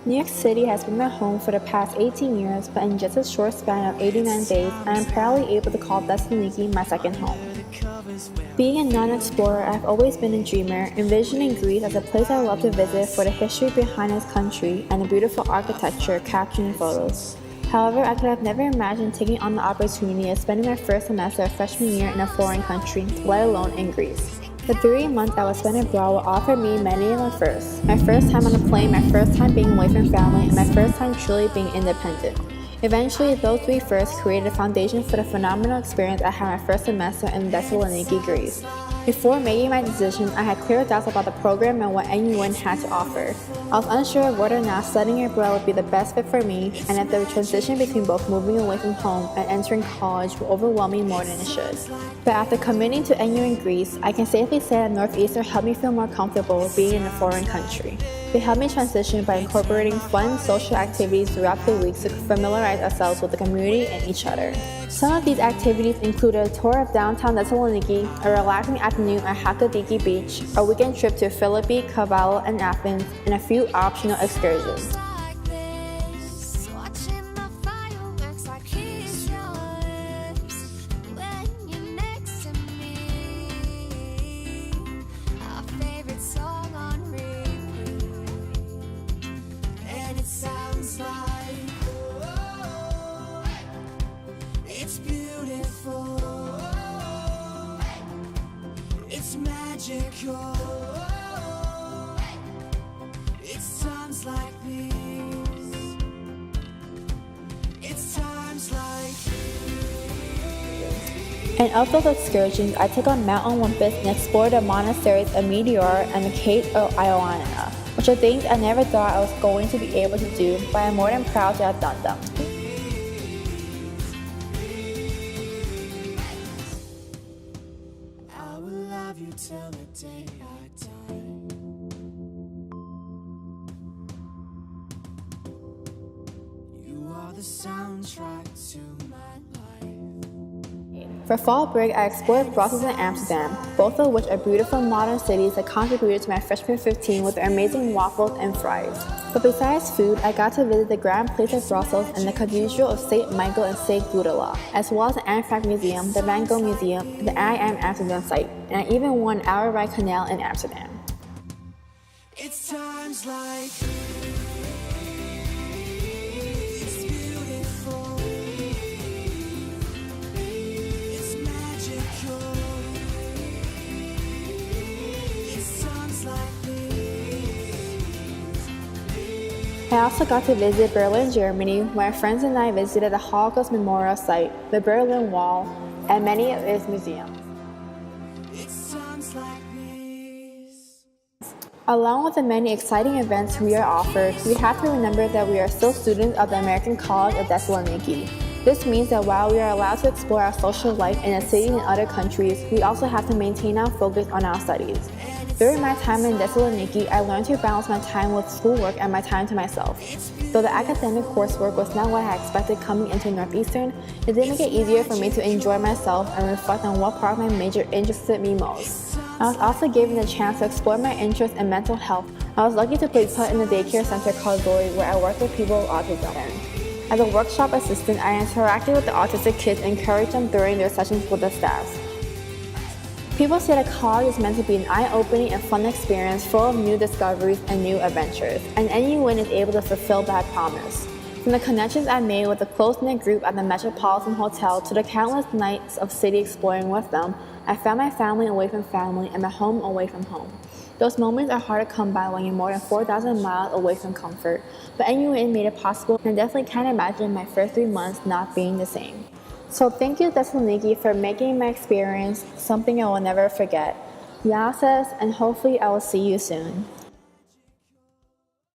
New York City has been my home for the past 18 years, but in just a short span of 89 days, I am proudly able to call Thessaloniki my second home. Being a non-explorer, I've always been a dreamer, envisioning Greece as a place I love to visit for the history behind its country and the beautiful architecture captured in photos. However, I could have never imagined taking on the opportunity of spending my first semester of freshman year in a foreign country, let alone in Greece. The 3 months I was spent abroad will offer me many of my firsts. My first time on a plane, my first time being away from family, and my first time truly being independent. Eventually, those 3 firsts created a foundation for the phenomenal experience I had my first semester in Thessaloniki, Greece. Before making my decision, I had clear doubts about the program and what NUin had to offer. I was unsure of whether or not studying abroad would be the best fit for me, and if the transition between both moving away from home and entering college would overwhelm me more than it should. But after committing to NUin Greece, I can safely say that Northeastern helped me feel more comfortable being in a foreign country. They helped me transition by incorporating fun social activities throughout the week to familiarize ourselves with the community and each other. Some of these activities included a tour of downtown Thessaloniki, a relaxing afternoon at Halkidiki Beach, a weekend trip to Philippi, Cavalo, and Athens, and a few optional excursions. It's beautiful, it's magical, it's times like these, it's times like these. And of those excursions, I took on Mount Olympus and explored the monasteries of Meteor and the Cape of Ioannina, which are things I never thought I was going to be able to do, but I'm more than proud to have done them. You till the day I die. You are the soundtrack to my life. For fall break, I explored Brussels and Amsterdam, both of which are beautiful modern cities that contributed to my freshman 15 with their amazing waffles and fries. But besides food, I got to visit the Grand Place of Brussels and the Cathedral of St. Michael and St. Gudula, as well as the Anne Frank Museum, the Van Gogh Museum, and the I Am Amsterdam site, and I even won an hour ride canal in Amsterdam. It's times like I also got to visit Berlin, Germany, where my friends and I visited the Holocaust Memorial Site, the Berlin Wall, and many of its museums. Along with the many exciting events we are offered, we have to remember that we are still students of the American College of Thessaloniki. This means that while we are allowed to explore our social life in a city and other countries, we also have to maintain our focus on our studies. During my time in Thessaloniki, I learned to balance my time with schoolwork and my time to myself. Though the academic coursework was not what I expected coming into Northeastern, it did make it easier for me to enjoy myself and reflect on what part of my major interested me most. I was also given the chance to explore my interest in mental health. I was lucky to be put in a daycare center called Zoe, where I worked with people with autism. As a workshop assistant, I interacted with the autistic kids and encouraged them during their sessions with the staff. People say that college is meant to be an eye-opening and fun experience full of new discoveries and new adventures, and NUin is able to fulfill that promise. From the connections I made with the close-knit group at the Metropolitan Hotel to the countless nights of city exploring with them, I found my family away from family and my home away from home. Those moments are hard to come by when you're more than 4,000 miles away from comfort, but NUin made it possible, and I definitely can't imagine my first 3 months not being the same. So thank you, Thessaloniki, for making my experience something I will never forget. Yasis, and hopefully I will see you soon.